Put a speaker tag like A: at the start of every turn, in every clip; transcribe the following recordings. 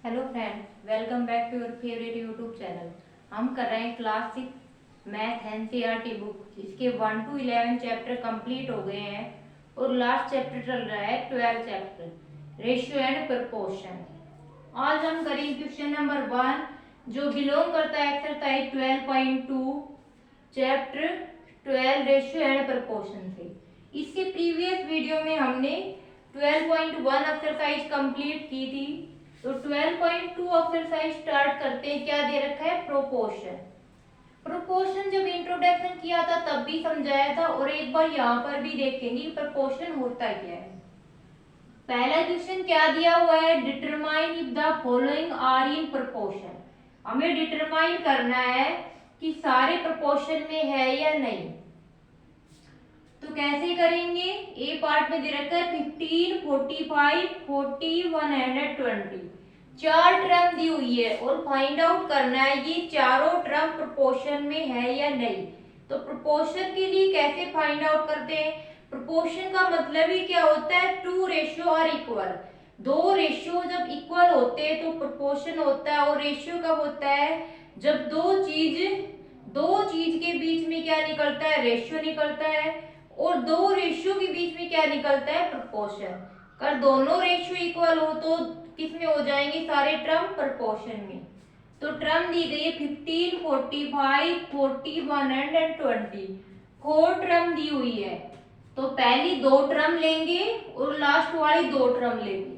A: Hello friend, welcome back to your favourite YouTube channel. हम कर रहे हैं क्लास 6 मैथ एनसीईआरटी बुक। इसके 1 to 11 चैप्टर कंप्लीट हो गए हैं और लास्ट चैप्टर चल रहा है 12 चैप्टर रेशियो एंड प्रपोर्शन। आज हम करेंगे क्वेश्चन नंबर 1 जो बिलोंग करता है exercise 12.2 chapter 12 ratio and proportion से। इसके प्रीवियस वीडियो में हमने 12.1 एक्सरसाइज कंप्लीट की थी। तो 12.2 एक्सरसाइज स्टार्ट करते हैं। क्या दे रखा है? प्रोपोर्शन। प्रोपोर्शन जब इंट्रोडक्शन किया था तब भी समझाया था और एक बार यहाँ पर भी देखेंगे प्रोपोर्शन होता क्या है। पहला क्वेश्चन क्या दिया हुआ है? Determine if the following are in proportion. हमें डिटरमाइन करना है कि सारे प्रोपोर्शन में है या नहीं। तो कैसे करेंगे? ए पार्ट में दे रखा है 15, 45, 40, 120। चार टर्म दी हुई है और फाइंड आउट करना है ये चारों टर्म प्रोपोर्शन में है या नहीं। तो प्रोपोर्शन के लिए कैसे फाइंड आउट करते हैं? प्रोपोर्शन का मतलब ही क्या होता है? Two ratio are equal. दो रेशियो जब इक्वल होते हैं तो प्रोपोर्शन होता है। और रेशियो कब होता है? जब दो चीज के बीच में क्या निकलता है? रेशियो निकलता है। और दो रेशियो के बीच में क्या निकलता है? प्रोपोर्शन। कर दोनों रेशियो इक्वल हो तो किस में हो जाएंगे? सारे टर्म प्रोपोर्शन में। तो टर्म दी गई है 15, 45, 40, 120। फोर टर्म दी हुई है। तो पहली दो टर्म लेंगे और लास्ट वाली दो टर्म लेंगे।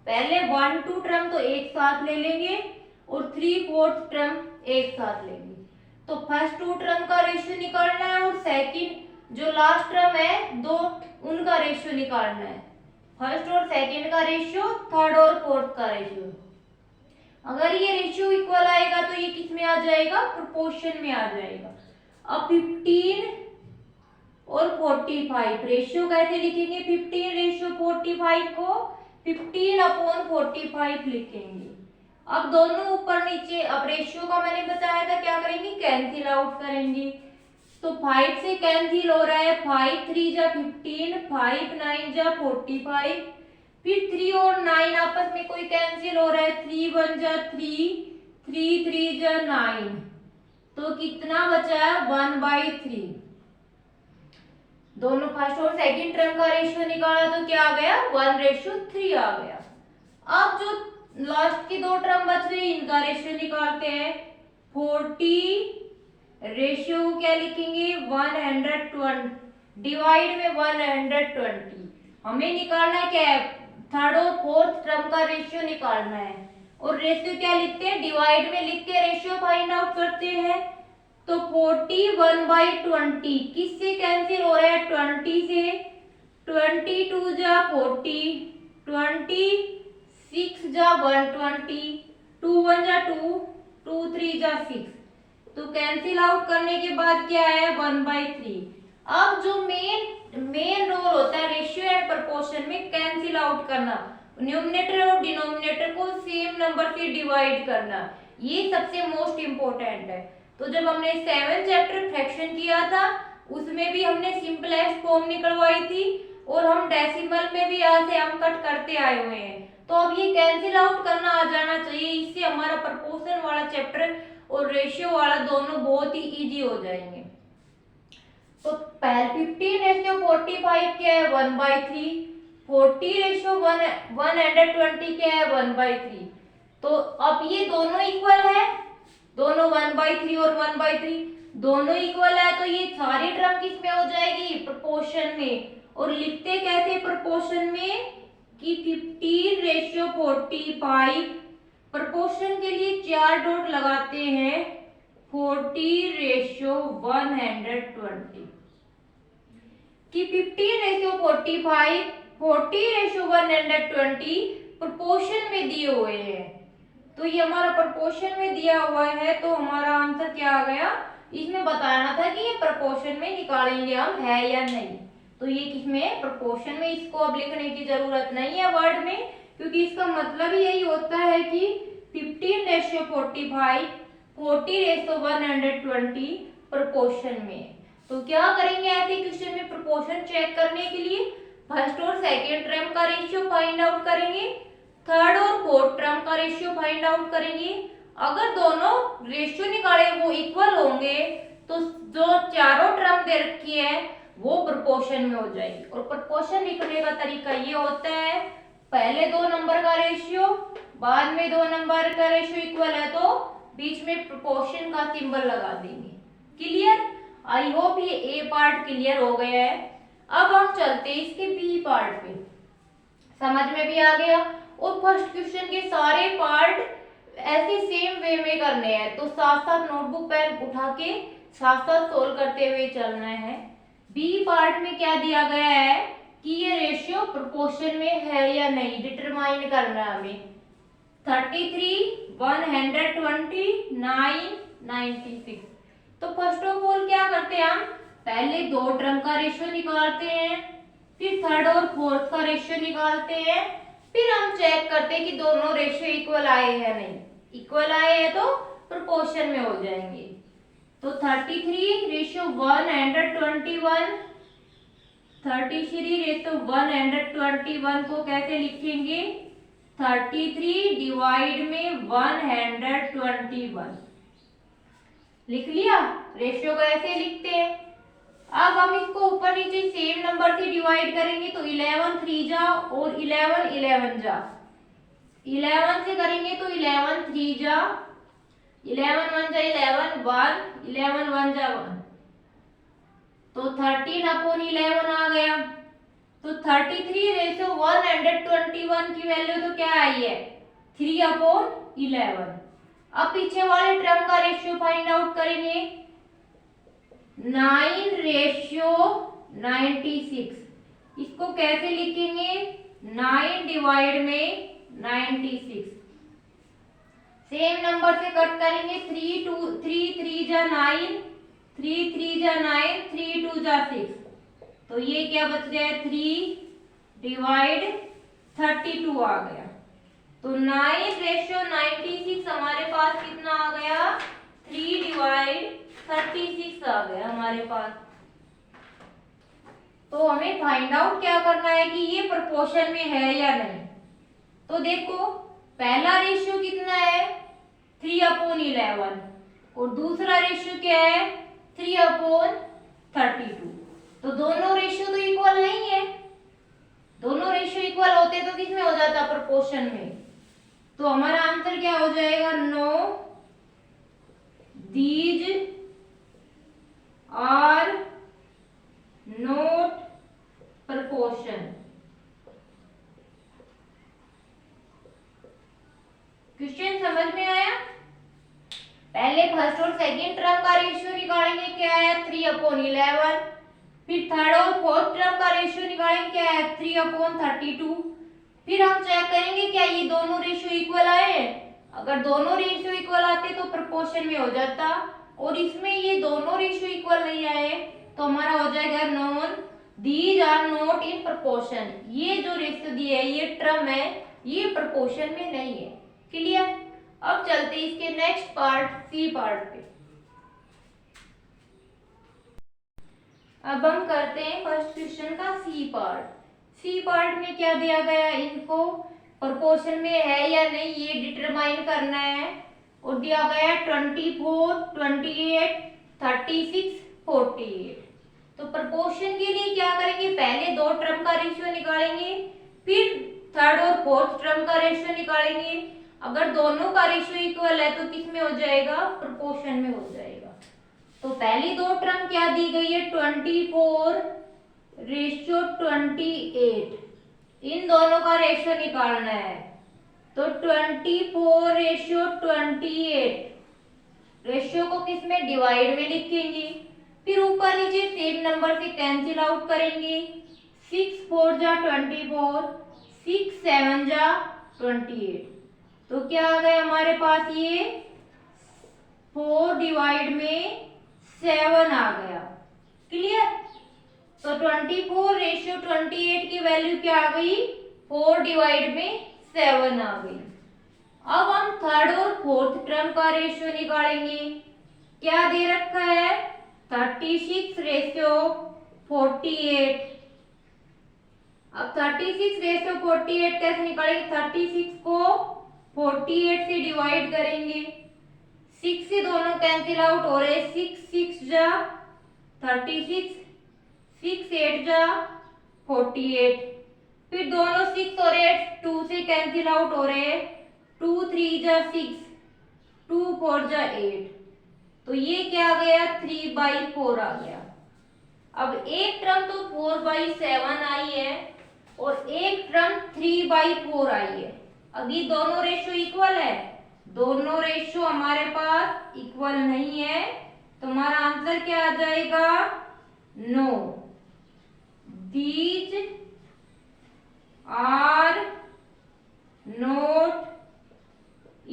A: पहले 1, 2 टर्म तो एक साथ ले लेंगे और 3, 4 टर्म एक साथ लेंगे। तो फर्स्ट टू टर्म का रेशियो निकालना है और सेकंड जो लास्ट टर्म है दो उनका रेशियो निकालना है। फर्स्ट और सेकंड का रेशियो, थर्ड और फोर्थ का रेशियो। अगर ये रेशियो इक्वल आएगा तो ये किस में आ जाएगा? प्रोपोर्शन में आ जाएगा। अब 15 और 45 रेशियो कैसे लिखेंगे? 15 रेशियो 45 को 15/45 लिखेंगे। अब दोनों ऊपर नीचे, अब रेशियो का मैंने बताया था क्या करेंगे? कैंसिल आउट करेंगे। तो 5 से कैंसिल हो रहा है। 5 3 जा 15, 5 9 जा 45। फिर 3 और 9 आपस में कोई कैंसिल हो रहा है। 3 1 जा 3, 3 3 जा 9। तो कितना बचा? 1/3। दोनों फर्स्ट और सेकंड टर्म का रेशियो निकाला तो क्या आ गया? 1:3 आ गया। अब जो लास्ट की दो टर्म बच रही इनका रेशियो निकालते हैं। 40 रेशियो क्या लिखेंगे? 120 डिवाइड में 120। हमें निकालना क्या है? थर्ड और फोर्थ टर्म का रेशियो निकालना है। और रेशियो क्या लिखते हैं? डिवाइड में लिख के रेशियो फाइंड आउट करते हैं। तो 40 1/20 किससे कैंसिल हो रहा है? 20 से। 22 जा 40, 26 जा 120, 2 1 जा 2, 2 3 जा 6। तो कैंसिल आउट करने के बाद क्या है? 1/3। अब जो मेन रोल होता है रेशियो एंड प्रोपोर्शन में कैंसिल आउट करना, न्यूमरेटर और डिनोमिनेटर को सेम नंबर से डिवाइड करना, ये सबसे मोस्ट इंपोर्टेंट है। तो जब हमने 7 चैप्टर फ्रैक्शन किया था उसमें भी हमने सिंपलेस्ट फॉर्म निकलवाई थी और हम डेसिमल में भी यहाँ से हम कट करते आए हुए हैं। तो अब ये कैंसिल आउट करना आ जाना चाहिए। इससे हमारा प्रोपोर्शन वाला चैप्टर और रेशियो वाला दोनों बहुत ही इजी हो जाएंगे। तो 15:45 क्या है? 1/3। 40:120 क्या है? 1/3। तो अब ये दोनों इक्वल है। दोनों 1/3 और 1/3 दोनों इक्वल है तो ये सारी टर्म किस में हो जाएगी? प्रोपोर्शन में। और लिखते कैसे प्रोपोर्शन में? कि 15:45 प्रोपोर्शन के लिए 4 डॉट लगाते हैं। 40:120 कि 15:45 40:120 प्रोपोर्शन में दिए हुए हैं। तो ये हमारा प्रोपोर्शन में दिया हुआ है तो हमारा आंसर क्या आ गया? इसमें बताना था कि ये प्रोपोर्शन में निकालेंगे हम है या नहीं। तो ये किसमें? प्रोपोर्शन में। इसको अब लिखने की जरूरत नहीं है वर्ड में क्योंकि इसका मतलब ही यही होता है कि 15:45 40:120 प्रोपोर्शन में। तो क्या करेंगे ऐसे क्वेश्चन में प्रोपोर्शन चेक करने के लिए? फर्स्ट और सेकेंड टर्म का रेशियो फाइंड आउट करेंगे। थर्ड और फोर्थ टर्म का रेशियो फाइंड आउट करेंगे। अगर दोनों रेशियो निकाले वो इक्वल होंगे तो जो चारों टर्म दे रखी है वो प्रोपोर्शन में हो जाएगी। और प्रोपोर्शन लिखने का तरीका ये होता है, पहले दो नंबर का रेशियो बाद में दो नंबर का रेशियो इक्वल है तो बीच में प्रोपोर्शन का सिंबल लगा देंगे। क्लियर? आई होप ये ए पार्ट क्लियर हो गया है। अब हम चलते हैं इसके बी पार्ट पे। समझ में भी आ गया? और फर्स्ट क्वेश्चन के सारे पार्ट ऐसे सेम वे में करने हैं, तो साथ साथ नोटबुक पेन उठा के साथ साथ सोल्व करते हुए चलना है। बी पार्ट में क्या दिया गया है कि ये रेशियो प्रोपोर्शन में है या नहीं डिटरमाइन करना है हमें। 33, 120, 9, 96। तो फर्स्ट ऑफ ऑल क्या करते हैं, हम पहले दो टर्म का रेशियो निकालते हैं, फिर थर्ड और फोर्थ का रेशियो निकालते हैं, फिर हम चेक करते हैं कि दोनों रेशियो इक्वल आए या नहीं। इक्वल आए हैं तो प्रोपोर्शन में हो जाएंगे। तो 33 रेशियो 121, 33 रेशियो 121 को कैसे लिखेंगे? 33 डिवाइड में 121। लिख लिया? रेशियो को ऐसे लिखते हैं। अब हम इसको ऊपर नीचे सेम नंबर से डिवाइड करेंगे तो 11 3 जा और 11 11 जा। 11 से करेंगे तो 11 3 जा, 11 1 जा 11 1, 11 1 जा 1, तो 13/11 आ गया। तो 33 रेशो 121 की वैल्यू तो क्या आई है? 3/11। अब पीछे वाले टर्म का रेशियो फाइंड आउट करेंगे। 9 रेशियो 96, इसको कैसे लिखेंगे? 9 डिवाइड में 96। सेम नंबर से कट करेंगे। 3 2 3 3 जा 9, 3 3 जा 9, 3 2 जा 6, तो ये क्या बच गया? 3 डिवाइड 32 आ गया। तो 9 रेशियो 96 हमारे पास कितना आ गया? 3 डिवाइड 36 आ गया हमारे पास। तो हमें फाइंड आउट क्या करना है कि ये प्रोपोर्शन में है या नहीं। तो देखो पहला रेशियो कितना है? 3/11 और दूसरा रेशियो क्या है? 3/32। तो दोनों रेशियो तो इक्वल नहीं है। दोनों रेशियो इक्वल होते तो किस में हो जाता? प्रोपोर्शन में। तो हमारा आंसर क्या हो जाएगा? No these are not proportion. Question समझ में आया? पहले फर्स्ट और सेकंड टर्म का रेशियो निकालेंगे, क्या है? 3/11। फिर थर्ड और फोर्थ टर्म का रेशियो निकालेंगे, क्या है? 3/32। फिर हम चेक करेंगे क्या ये दोनों रेशियो इक्वल आए हैं। अगर दोनों रेशियो इक्वल आते तो प्रोपोर्शन में हो जाता, और इसमें ये दोनों रेशियो इक्वल नहीं आए तो हमारा हो जाएगा no these are not in proportion. ये जो रेशियो दिए है, ये टर्म है, ये प्रोपोर्शन में नहीं है। क्लियर? अब चलते इसके नेक्स्ट पार्ट सी पार्ट पे। अब हम करते हैं फर्स्ट क्वेश्चन का सी पार्ट। सी पार्ट में क्या दिया गया है? इनको प्रोपोर्शन में है या नहीं ये डिटरमाइन करना है। और दिया गया है 24, 28, 36, 48। तो प्रोपोर्शन के लिए क्या करेंगे? पहले दो टर्म का रेशियो निकालेंगे, फिर थर्ड और फोर्थ टर्म का रेशियो निकालेंगे। अगर दोनों का रेशियो इक्वल है तो किस में हो जाएगा? प्रोपोर्शन में हो जाएगा। तो पहली दो टर्म क्या दी गई है? 24 रेशियो 28। इन दोनों का रेशियो निकालना है। तो 24 रेशियो 28 रेशियो को किस में? डिवाइड में लिखेंगे। फिर ऊपर नीचे सेम नंबर से कैंसिल आउट करेंगे। 6 4 जा 24, 6 7 जा 28। तो क्या आ गया हमारे पास? ये 4 डिवाइड में 7 आ गया। क्लियर? तो 24 रेशियो 28 की वैल्यू क्या आ गई? 4 डिवाइड में 7 आ गई। अब हम थर्ड और फोर्थ टर्म का रेशियो निकालेंगे। क्या दे रखा है? 36 रेशियो 48। अब 36 रेशो 48 कैसे निकालेंगे? 36 को 48 से डिवाइड करेंगे, 6 से दोनों कैंसिल आउट हो रहे, 6 6 जा 36, 6 8 जा 48, फिर दोनों 6 और 8 2 से कैंसिल आउट हो रहे, 2 3 जा 6, 2 4 जा 8, तो ये क्या आ गया? 3/4 आ गया। अब एक टर्म तो 4/7 आई है और एक टर्म 3/4 आई है। अब ये दोनों रेशो इक्वल है? दोनों रेशो हमारे पास इक्वल नहीं है, तो हमारा आंसर क्या आ जाएगा? No, these are not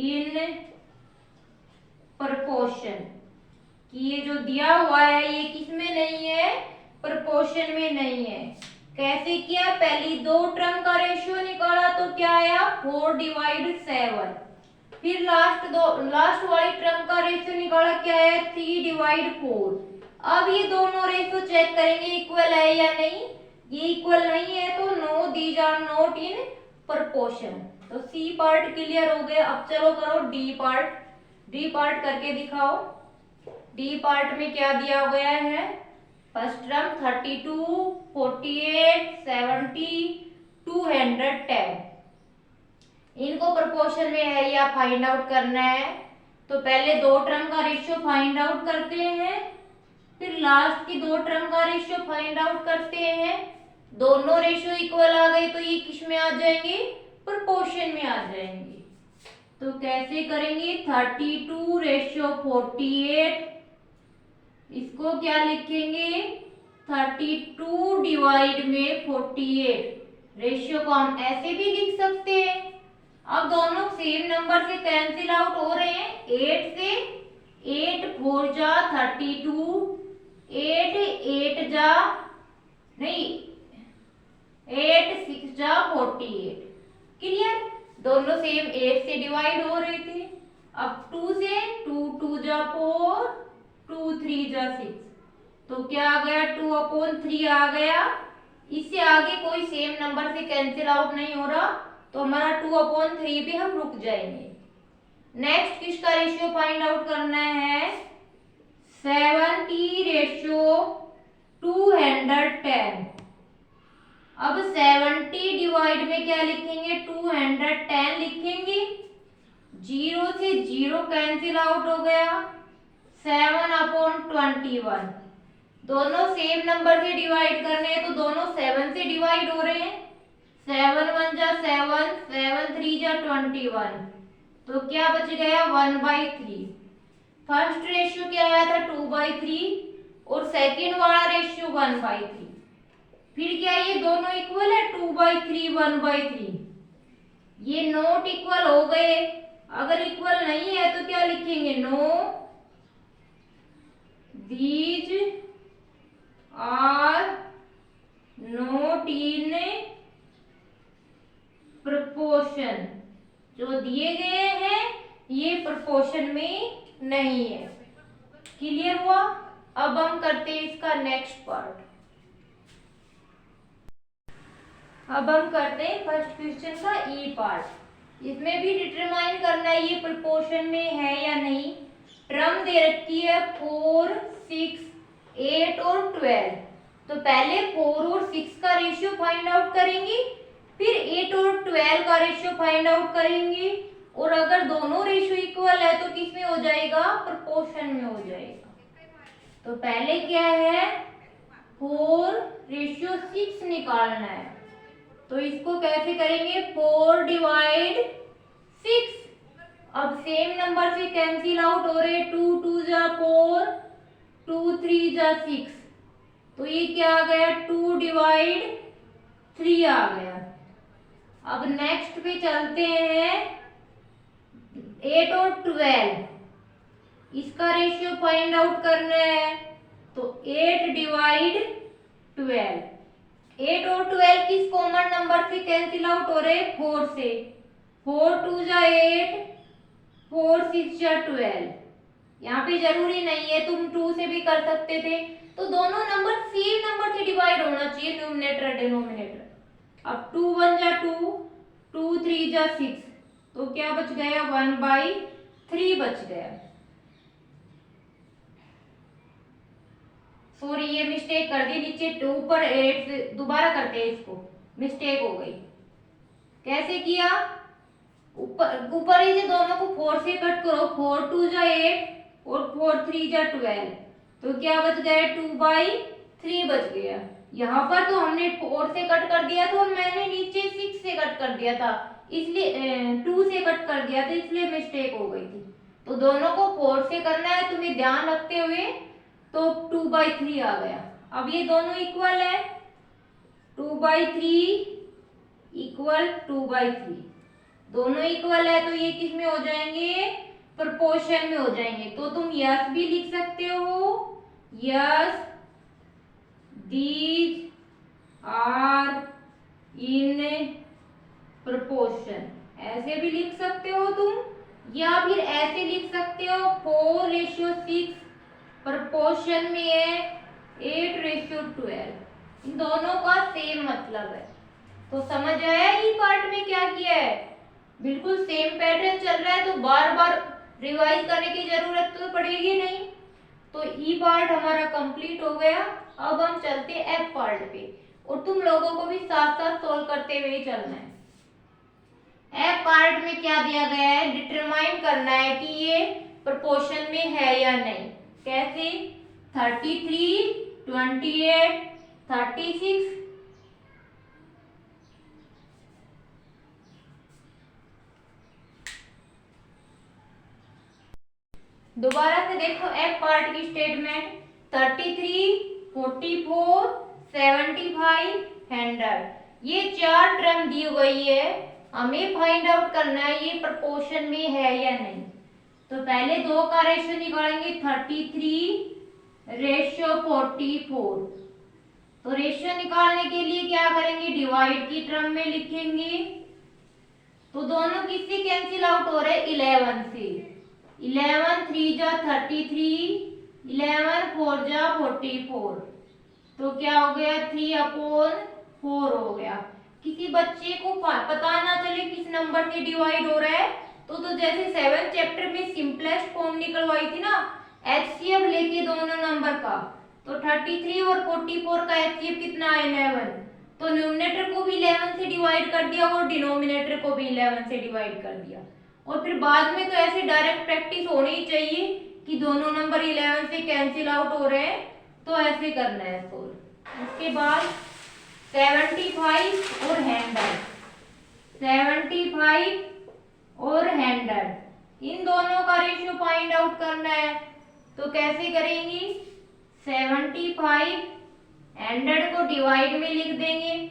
A: in proportion, कि ये जो दिया हुआ है ये किसमें नहीं है? प्रपोर्शन में नहीं है। कैसे किया? पहली दो टर्म का रेशियो निकाला तो क्या आया? 4/7, फिर लास्ट वाली टर्म का रेशियो निकाला, क्या आया? 3/4। अब ये दोनों रेशियो चेक करेंगे इक्वल है या नहीं। ये इक्वल नहीं है तो no, these are not in proportion. तो सी पार्ट क्लियर हो गया। अब चलो करो डी पार्ट। डी पार्ट करके दिखाओ। डी पार्ट में क्या दिया गया है? फर्स्ट टर्म 32, 48, 70, 210, इनको प्रोपोर्शन में है या फाइंड आउट करना है। तो पहले दो टर्म का रेशियो फाइंड आउट करते हैं, फिर लास्ट की दो टर्म का रेशियो फाइंड आउट करते हैं। दोनों रेशियो इक्वल आ गए तो ये किस में आ जाएंगे? प्रोपोर्शन में आ जाएंगे। तो कैसे करेंगे? 32/48, इसको क्या लिखेंगे? 32 डिवाइड में 48। रेशियो को हम ऐसे भी लिख सकते हैं। अब दोनों सेम नंबर से कैंसिल आउट हो रहे हैं। 8 से 8 4 जा 32, 8 8 जा नहीं 8 6 जा 48। क्लियर? दोनों सेम 8 से डिवाइड हो रहे थे। अब 2 से 2 2 जा 4, 2 3 जा 6, तो क्या आ गया? 2/3 आ गया। इससे आगे कोई सेम नंबर से कैंसिल आउट नहीं हो रहा, तो हमारा 2/3 पे हम रुक जाएंगे। नेक्स्ट किसका रेशियो फाइंड आउट करना है? 70/210। अब 70 डिवाइड में क्या लिखेंगे? 210 लिखेंगे। 0 से 0 कैंसिल आउट हो गया, 7/21। दोनों सेम नंबर से डिवाइड करने हैं तो दोनों 7 से डिवाइड हो रहे हैं। 7 1 जा 7, 7 3 जा 21, तो क्या बच गया? 1/3। फर्स्ट रेशियो क्या आया था? 2/3 और सेकंड वाला रेशियो 1/3। फिर क्या ये दोनों इक्वल है? 2/3 1/3। ये नॉट इक्वल हो गए। अगर इक्वल नहीं है तो क्या लिखेंगे? No, these are not in proportion। जो दिए गए हैं ये प्रोपोर्शन में नहीं है। क्लियर हुआ? अब हम करते हैं इसका नेक्स्ट पार्ट। अब हम करते हैं फर्स्ट क्वेश्चन का ई पार्ट। इसमें भी डिटरमाइन करना है ये प्रोपोर्शन में है या नहीं। टर्म दे रखी है 4 6 8 और 12। तो पहले 4 और 6 का रेशियो फाइंड आउट करेंगे, फिर 8 और 12 का रेशियो फाइंड आउट करेंगे, और अगर दोनों रेशियो इक्वल है तो किस में हो जाएगा? प्रोपोर्शन में हो जाएगा। तो पहले क्या है? 4/6 निकालना है। तो इसको कैसे करेंगे? 4/6। अब सेम नंबर से कैंसिल आउट हो रहे, 2 2 जा 4, 2 3 जा 6, तो ये क्या आ गया? 2/3 आ गया। अब नेक्स्ट पे चलते हैं। 8 और 12, इसका रेशियो फाइंड आउट करना है। तो 8/12। 8 और 12 किस कॉमन नंबर से कैंसिल आउट हो रहे? 4 से। 4 2 जा 8, 4 6 जा 12। यहाँ पे जरूरी नहीं है, तुम 2 से भी कर सकते थे। तो दोनों नंबर सेम नंबर से डिवाइड होना चाहिए, न्यूमरेटर डिनोमिनेटर। अब 2 1 जा 2, 2 3 जा 6, तो क्या बच गया 1/3 बच गया। सॉरी ये मिस्टेक कर दी, नीचे 2 पर 8 दोबारा करते हैं, इसको मिस्टेक हो गई। कैसे किया, ऊपर ही से दोनों को 4 से कट करो, 4 2 जा 8 और 4 3 जा 12, तो क्या बच गया 2/3 बच गया। यहाँ पर तो हमने 4 से कट कर दिया था और मैंने नीचे 6 से कट कर दिया था, इसलिए 2 से कट कर दिया था, इसलिए मिस्टेक हो गई थी। तो दोनों को 4 से करना है, तुम्हें ध्यान रखते हुए, तो 2/3 आ गया। अब ये दोनों इक्वल है, 2/3 इक्वल 2/3, दोनों इक्वल है, तो ये किस में हो जाएंगे, प्रोपोर्शन में हो जाएंगे। तो तुम यस भी लिख सकते हो, yes these are in proportion, ऐसे भी लिख सकते हो तुम, या फिर ऐसे लिख सकते हो 4:6 प्रोपोर्शन में है 8:12, इन दोनों का सेम मतलब है। तो समझ आया ई पार्ट में क्या किया है, बिल्कुल सेम पैटर्न चल रहा है, तो बार बार रिवाइज करने की जरूरत तो पड़ेगी नहीं। तो ई पार्ट हमारा कंप्लीट हो गया। अब हम चलते हैं एफ पार्ट पे, और तुम लोगों को भी साथ साथ सोल्व करते हुए ही चलना है। एफ पार्ट में क्या दिया गया है, डिटरमाइन करना है कि ये प्रोपोर्शन में है या नहीं। कैसे, 33 28 36, दोबारा से देखो एफ पार्ट की स्टेटमेंट, 33 44 75 100, ये 4 टर्म दी गई है, हमें फाइंड आउट करना है ये प्रोपोर्शन में है या नहीं। तो पहले दो का रेशियो निकालेंगे, 33:44, तो रेशियो निकालने के लिए क्या करेंगे, डिवाइड की टर्म में लिखेंगे, तो दोनों किससे कैंसिल आउट हो रहे हैं, 11 से, 11 3 जा 33, 11 4 जा 44, तो क्या हो गया 3/4 हो गया। किसी बच्चे को पता ना चले किस नंबर से डिवाइड हो रहा है, तो जैसे 7 चैप्टर में सिंपलेस्ट फॉर्म निकलवाई थी ना, एचसीएफ लेके दोनों नंबर का, तो 33 और 44 का एचसीएफ कितना है 11, तो न्यूमरेटर को भी 11 से डिवाइड कर दिया और डिनोमिनेटर को भी 11 से डिवाइड कर दिया। और फिर बाद में तो ऐसे डायरेक्ट प्रैक्टिस होनी ही चाहिए कि दोनों नंबर 11 से कैंसिल आउट हो रहे हैं, तो ऐसे करना है सोल्व। उसके बाद 75 और 100, 75 और 100, इन दोनों का रेशियो फाइंड आउट करना है, तो कैसे करेंगे, 75 100 को डिवाइड में लिख देंगे।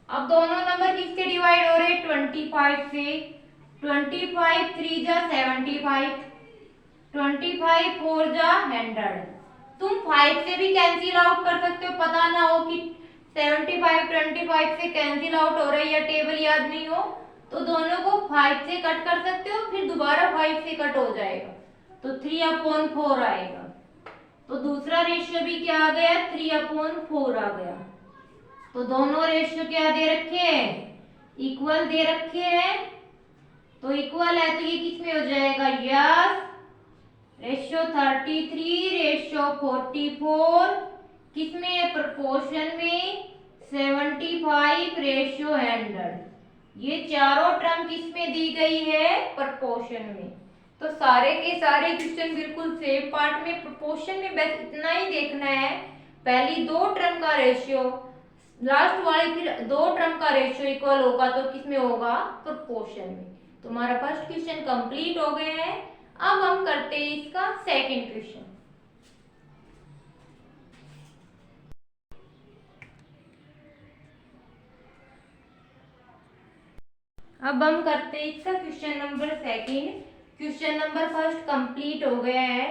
A: अब दोनों नंबर किससे डिवाइड हो रहे हैं, 25 से, 25 3 जा 75, 25 4 जा 100, तुम 5 से भी कैंसिल आउट कर सकते हो, पता ना हो कि 75 25 से कैंसिल आउट हो रहा है या टेबल याद नहीं हो, तो दोनों को 5 से कट कर सकते हो, फिर दोबारा 5 से कट हो जाएगा, तो 3/4 आएगा। तो दूसरा रेशियो भी क्या आ गया, 3/4 आ गया। तो दोनों रेशियो क्या दे रखे हैं, इक्वल दे रखे हैं, तो इक्वल है, तो ये किस में हो जाएगा, यस रेशियो 33 रेशियो 44, किस में है, प्रोपोर्शन में, 75 रेशियो 100, ये चारों टर्म किस में दी गई है, प्रोपोर्शन में। तो सारे के सारे क्वेश्चन बिल्कुल सेम पार्ट में, प्रोपोर्शन में बस इतना ही देखना है, पहली दो टर्म का रेशियो, लास्ट वाले फिर दो टर्म का रेशियो इक्वल होगा, तो किस में होगा, प्रोपोर्शन में। तुम्हारा फर्स्ट क्वेश्चन कंप्लीट हो गया है। अब हम करते हैं इसका सेकंड क्वेश्चन। अब हम करते हैं इसका question number second. Question number first complete हो गया है,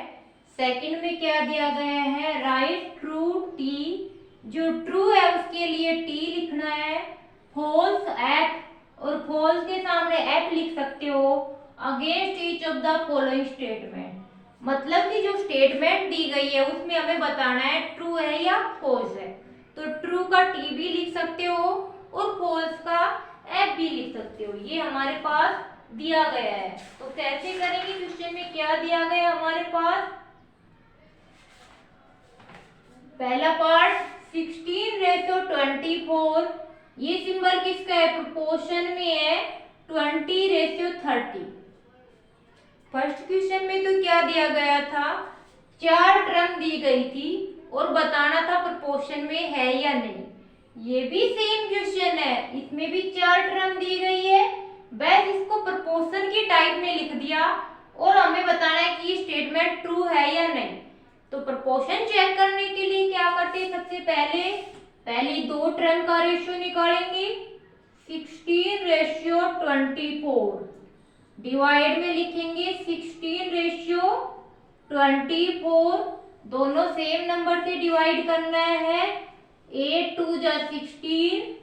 A: सेकंड में क्या दिया गया है, राइट ट्रू टी, जो ट्रू है उसके लिए टी लिखना है, फॉल्स एफ, और फॉल्स के सामने एफ लिख सकते हो, against each of the following statement, मतलब कि जो स्टेटमेंट दी गई है उसमें हमें बताना है ट्रू है या फॉल्स है, तो ट्रू का टी भी लिख सकते हो और फॉल्स का एफ भी लिख सकते हो। ये हमारे पास दिया गया है। तो कैसे करेंगे, क्वेश्चन में क्या दिया गया हमारे पास। पहला पार्ट 16:24, ये सिंबल किसका है, प्रोपोर्शन में है 20:30। फर्स्ट क्वेश्चन में तो क्या दिया गया था, 4 टर्म दी गई थी और बताना था प्रोपोर्शन में है या नहीं। ये भी सेम क्वेश्चन है, इसमें भी 4 टर्म दी गई है, बस इसको प्रोपोर्शन की टाइप में लिख दिया और हमें बताना है कि ये स्टेटमेंट ट्रू है या नहीं। तो प्रोपोर्शन चेक करने के लिए क्या करते हैं, सबसे पहले 2 टर्म का रेशियो निकालेंगे। 16:24 डिवाइड में लिखेंगे 16:24, दोनों सेम नंबर से डिवाइड करना है। 8 2 जा 16,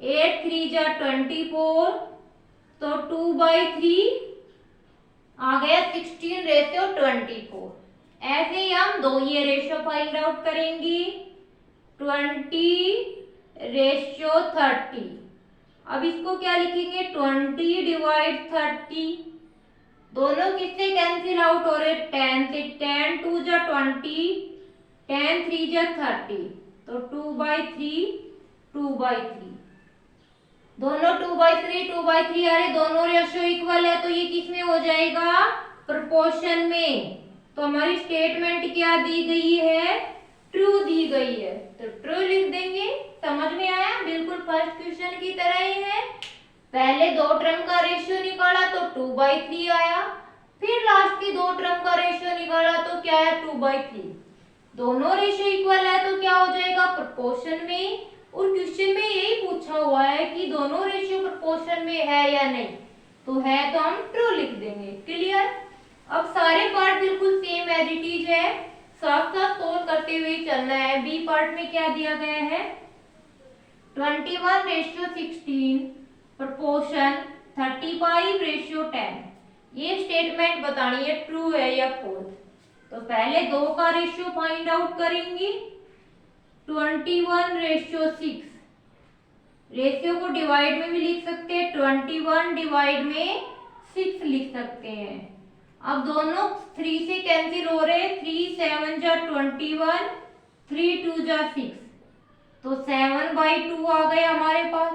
A: 8 3 जा 24, तो 2/3 आ गया 16:24। ऐसे ही हम दो ये रेशियो फाइंड आउट करेंगे 20:30। अब इसको क्या लिखेंगे, 20/30, दोनों किससे कैंसिल आउट हो रहे, 10 से। 10 2 जा 20, 10 3 जा 30, तो 2/3 2/3, दोनों 2/3 2/3 आ रहे, दोनों रेशियो इक्वल है, तो ये किस में हो जाएगा, प्रोपोर्शन में। तो हमारी स्टेटमेंट क्या दी गई है, ट्रू दी गई है, तो ट्रू लिख देंगे। समझ में आया, बिल्कुल फर्स्ट क्वेश्चन की तरह ही है। पहले 2 टर्म का रेशियो निकाला तो 2/3 आया, फिर लास्ट की 2 टर्म का रेशियो निकाला तो क्या है, 2/3। दोनों रेशियो इक्वल है तो क्या हो जाएगा, प्रोपोर्शन में। और क्वेश्चन में यही पूछा हुआ है कि दोनों रेशियो प्रोपोर्शन में है या नहीं, तो है तो हम ट्रू लिख देंगे। क्लियर। अब सारे पार्ट बिल्कुल सेम एज इट इज है, साथ साथ सोल्व करते हुए चलना है। बी पार्ट में क्या दिया गया है, 21:16 प्रोपोर्शन 35:10। ये स्टेटमेंट बतानी है ट्रू है या फॉल्स। तो पहले 2 का रेशियो फाइंड आउट करेंगे। 21:6, रेशियो को डिवाइड में भी लिख सकते हैं, 21/6 लिख सकते हैं। अब दोनों 3 से कैंसिल हो रहे, 3 7 जा 21, 3 2 जा 6, तो 7/2 आ गए हमारे पास।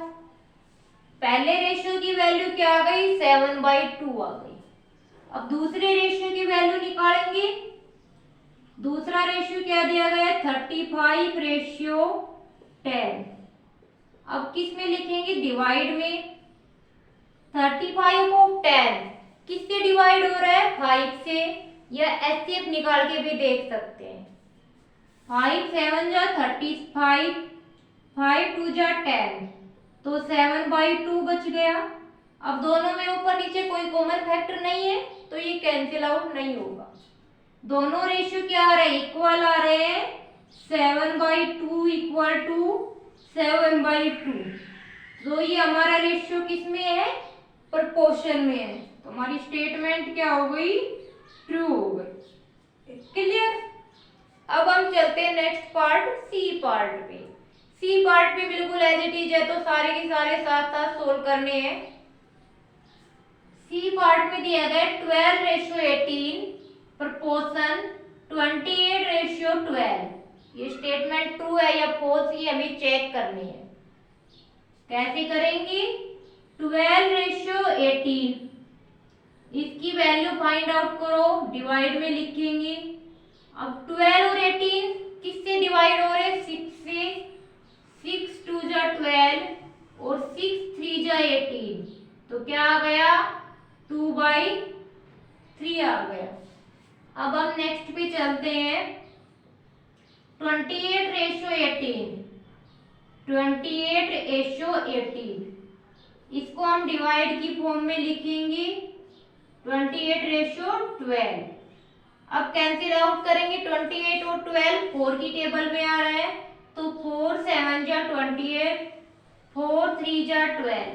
A: पहले रेशियो की वैल्यू क्या आ गई, 7/2 आ गई। अब दूसरे रेशियो की वैल्यू निकालेंगे। दूसरा रेशियो क्या दिया गया है, 35:10। अब किस में लिखेंगे, डिवाइड में। 35 को 10 किससे डिवाइड हो रहा है, 5 से, या एचसीएफ निकाल के भी देख सकते हैं। 5 7 जा 35, 5 2 जा 10, तो 7/2 बच गया। अब दोनों में ऊपर नीचे कोई कॉमन फैक्टर नहीं है, तो ये कैंसिल आउट नहीं होगा। दोनों रेशियो क्या आ रहे हैं, इक्वल आ रहे हैं। 7/2 इक्वल टू 7/2, तो ये हमारा रेशियो किस में है, प्रोपोर्शन में है। तो हमारी स्टेटमेंट क्या हो गई, ट्रू हो गई। क्लियर। अब हम चलते हैं नेक्स्ट पार्ट, सी पार्ट पे। सी पार्ट पे बिल्कुल एज इट इज है, तो सारे के सारे साथ साथ सोल्व करने हैं। सी पार्ट में दिया गया 12:18 प्रोपोर्शन 28:12। ये स्टेटमेंट ट्रू है या फॉल्स, ये हमें चेक करनी है। कैसे करेंगे, 12:18, इसकी वैल्यू फाइंड आउट करो, डिवाइड में लिखेंगे। अब 12 और 18 किससे डिवाइड हो रहे, 6 से। 6 2 जा 12 और 6 3 जा 18, तो क्या आ गया, 2/3 आ गया। अब हम नेक्स्ट पे चलते हैं। 28:18, 28:18, इसको हम डिवाइड की फॉर्म में लिखेंगे 28:12। अब कैंसिल आउट करेंगे, 28 और 12 4 की टेबल में आ रहा है, तो 4 7 जा 28, 4 3 जा 12।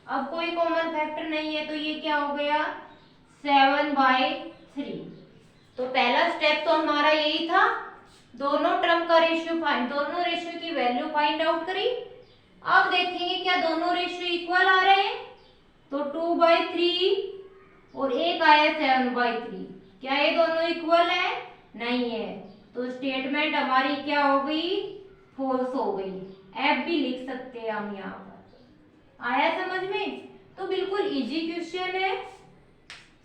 A: अब कोई कॉमन फैक्टर नहीं है, तो ये क्या हो गया, 7/3। तो पहला स्टेप तो हमारा यही था, दोनों टर्म का रेशियो दोनों रेशियो की वैल्यू फाइंड आउट करी। अब देखेंगे क्या दोनों रेशियो इक्वल आ रहे हैं, तो 2/3 और एक आया 7/3। क्या ये दोनों इक्वल है? नहीं है, तो स्टेटमेंट हमारी क्या हो गई? फॉल्स हो गई। एफ भी लिख सकते हैं हम यहाँ पर। आया समझ में? तो बिल्कुल इजी क्वेश्चन है।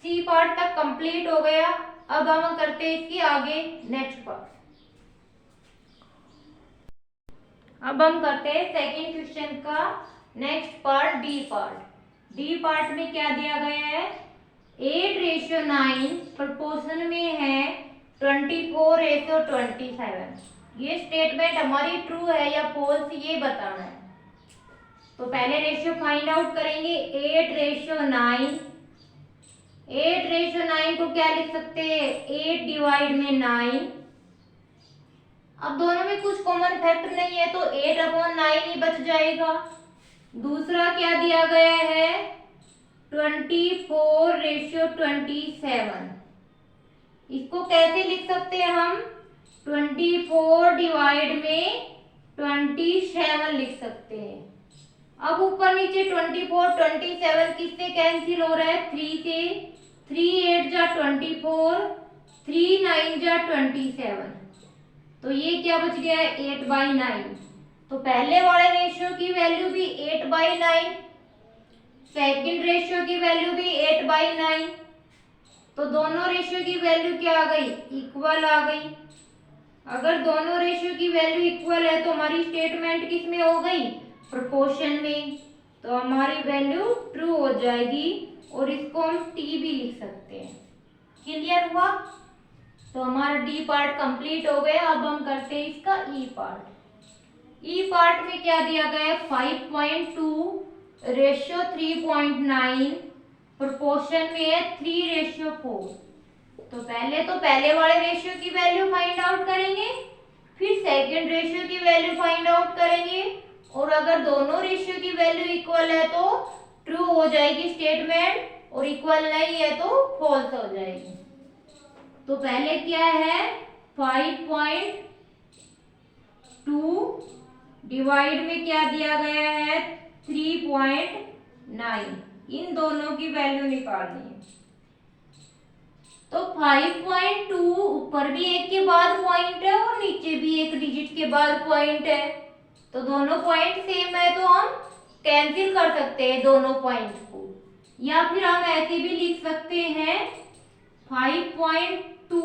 A: सी पार्ट तक कंप्लीट हो गया। अब हम करते हैं इसकी आगे नेक्स्ट पार्ट। अब हम करते हैं सेकेंड क्वेश्चन का next part, D part. D part में क्या दिया गया है? 8:9 प्रोपोर्शन में है 24:27। ये स्टेटमेंट हमारी ट्रू है या फॉल्स, ये बताना है। तो पहले रेशियो फाइंड आउट करेंगे। 8:9, 8:9 को क्या लिख सकते हैं? 8/9। अब दोनों में कुछ कॉमन फैक्टर नहीं है, तो 8/9 ही बच जाएगा। दूसरा क्या दिया गया है? 24:27। इसको कैसे लिख सकते हैं हम? 24/27 लिख सकते हैं। अब ऊपर नीचे 24, 27 किससे कैंसिल हो रहा है? 3 से। 3 8 जा 24, 3 9 जा 27। तो ये क्या बच गया है? 8/9। तो पहले वाले रेशियो की वैल्यू भी 8/9, सेकंड रेशियो की वैल्यू भी 8/9। तो दोनों रेशियो की वैल्यू क्या आ गई? इक्वल आ गई। अगर दोनों रेशियो की वैल्यू इक्वल है तो हमारी स्टेटमेंट किस में हो गई? प्रोपोर्शन में। तो हमारी वैल्यू ट्रू हो जाएगी और इसको हम टी भी लिख सकते हैं। क्लियर हुआ? तो हमारा डी पार्ट कंप्लीट हो गया। अब हम करते हैं इसका ई पार्ट। ई पार्ट में क्या दिया गया है? 5.2 रेशियो 3.9 प्रोपोर्शन में है 3:4। तो पहले वाले रेशियो की वैल्यू फाइंड आउट करेंगे, फिर सेकंड रेशियो की वैल्यू फाइंड आउट करेंगे, और अगर दोनों रेशियो की वैल्यू इक्वल है तो ट्रू हो जाएगी स्टेटमेंट, और इक्वल नहीं है तो फॉल्स हो जाएगी। तो पहले क्या है? 5.2 डिवाइड में क्या दिया गया है? 3.9। इन दोनों की वैल्यू निकालनी है। तो 5.2 ऊपर भी एक के बाद पॉइंट है और नीचे भी एक डिजिट के बाद पॉइंट है, तो दोनों पॉइंट सेम है, तो हम कैंसिल कर सकते हैं दोनों पॉइंट को। या फिर हम ऐसे भी लिख सकते हैं 5.2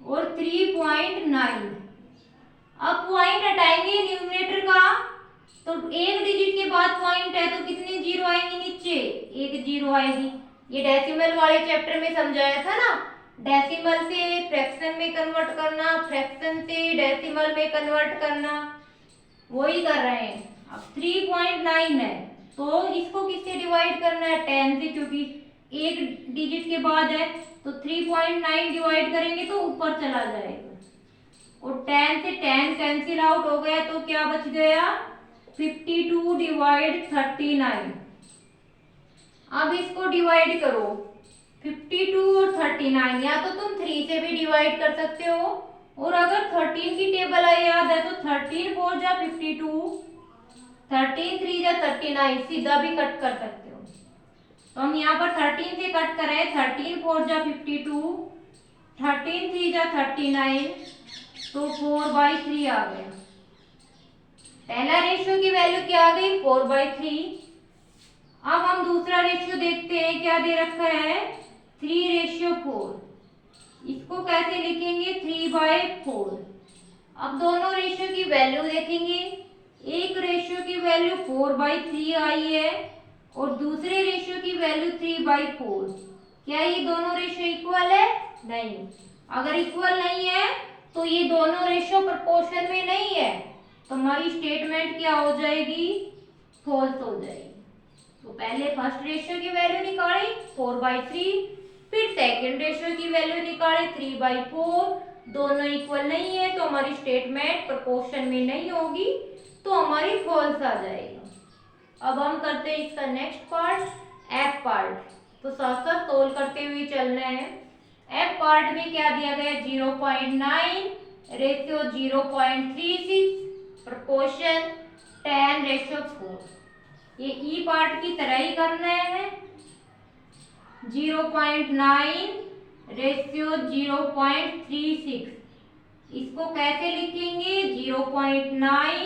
A: और 3.9। अब पॉइंट हटाएंगे न्यूमरेटर का, तो एक डिजिट के बाद पॉइंट है तो कितनी जीरो आएंगी? नीचे एक जीरो आएगी। ये डेसिमल वाले चैप्टर में समझाया था ना, डेसिमल से फ्रैक्शन में कन्वर्ट करना, फ्रैक्शन से डेसिमल में कन्वर्ट करना, वही कर रहे हैं। अब 3.9 है तो इसको किससे डिवाइड करना है? 10 से, क्योंकि एक डिजिट के बाद है, तो 3.9 डिवाइड करेंगे तो ऊपर चला जाएगा, और 10 से 10 कैंसिल आउट हो गया, तो क्या बच गया? 52/39। अब इसको डिवाइड करो, 52 और 39, या तो तुम 3 से भी डिवाइड कर सकते हो, और अगर 13 की टेबल याद है तो 13 4 जा 52, 13 3 जा 39, सीधा भी कट कर सकते हो। तो हम यहाँ पर 13 से कट करें, 13 4 जा 52, 13 3 जा 39, तो 4/3 आ गया। पहला रेशियो की वैल्यू क्या आ गई? 4/3। अब हम दूसरा रेशियो देखते हैं, क्या दे रखा है? 3:4। इसको कैसे लिखेंगे? 3/4। अब दोनों रेशियो की वैल्यू देखेंगे, एक रेशियो की वैल्यू 4/3 आई है और दूसरे रेशियो की वैल्यू 3/4। क्या ये दोनों रेशियो इक्वल है? नहीं। अगर इक्वल नहीं है तो ये दोनों रेशियो प्रोपोर्शन में नहीं है, तो हमारी स्टेटमेंट क्या हो जाएगी? फॉल्स हो जाएगी। तो पहले फर्स्ट रेशियो की वैल्यू निकाली 4/3, फिर सेकंड रेशियो की वैल्यू निकाली 3/4। दोनों इक्वल नहीं है तो हमारी स्टेटमेंट प्रोपोर्शन में नहीं होगी, तो हमारी फॉल्स आ जाएगा। अब हम करते हैं इसका नेक्स्ट पार्ट, एफ पार्ट। तो साथ साथ सोल्व करते हुए चलना है। एफ पार्ट में क्या दिया गया? 0.9 रेशियो 0.36 प्रोपोर्शन 10⁴। ये ई पार्ट की तरह ही करना है। 0.9:0.36। इसको कैसे लिखेंगे? 0.9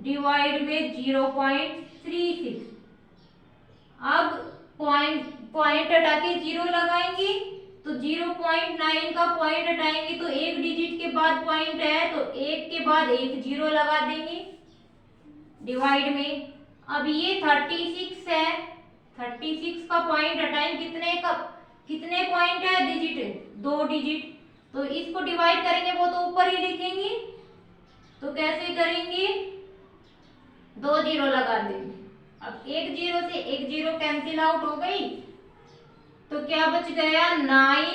A: डिवाइड में 0.36। अब पॉइंट हटा के 0 लगाएंगे तो 0.9 का पॉइंट हटाएंगे तो एक डिजिट के बाद पॉइंट है तो एक के बाद एक 0 लगा देंगे डिवाइड में। अब ये 36 है, 36 का पॉइंट हटाएंगे, कितने पॉइंट है? Digit, 2 digit. तो इसको डिवाइड करेंगे वो तो ऊपर ही लिखेंगे, तो कैसे करेंगे? 2 0 लगा देंगे। अब एक 0 से एक 0 कैंसिल आउट हो गई तो क्या बच गया? 9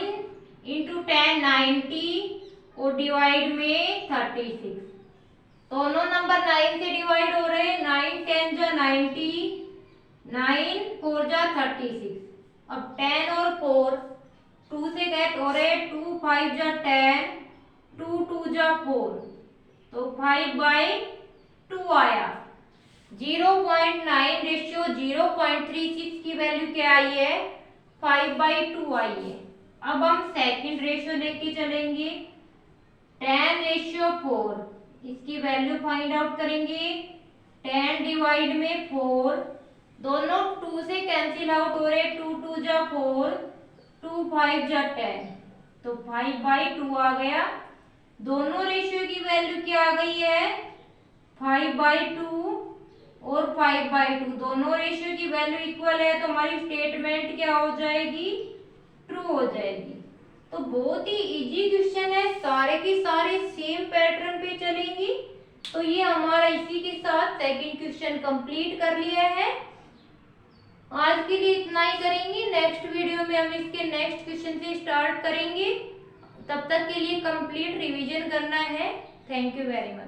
A: × 10 90 और डिवाइड में 36। दोनों नंबर 9 से डिवाइड हो रहे हैं। 9 10 जा 90, 9 4 जा 36। अब 10 और 4 2 से गेट हो रहे, 2 5 जा 10, 2 2 जा 4, तो 5/2 आया। 0.9 रेशियो 0.36 की वैल्यू क्या आई है? 5/2 आई है। अब हम सेकंड रेशियो लेके चलेंगे। 10:4, इसकी वैल्यू फाइंड आउट करेंगे। 10 डिवाइड में 4, दोनों 2 से कैंसिल आउट हो रहे, 2 2 जा 4, 2 5 जा 10, तो 5/2 आ गया। दोनों रेशियो की वैल्यू क्या आ गई है? 5/2 और 5/2, दोनों रेशियो की वैल्यू इक्वल है तो हमारी स्टेटमेंट क्या हो जाएगी? ट्रू हो जाएगी। तो बहुत ही इजी क्वेश्चन है, सारे के सारे सेम पैटर्न पे चलेंगी। तो ये हमारा इसी के साथ सेकंड क्वेश्चन कंप्लीट कर लिया है। आज के लिए इतना ही करेंगे, नेक्स्ट वीडियो में हम इसके नेक्स्ट क्वेश्चन से स्टार्ट करेंगे। तब तक के लिए कंप्लीट रिवीजन करना है। Thank you very much.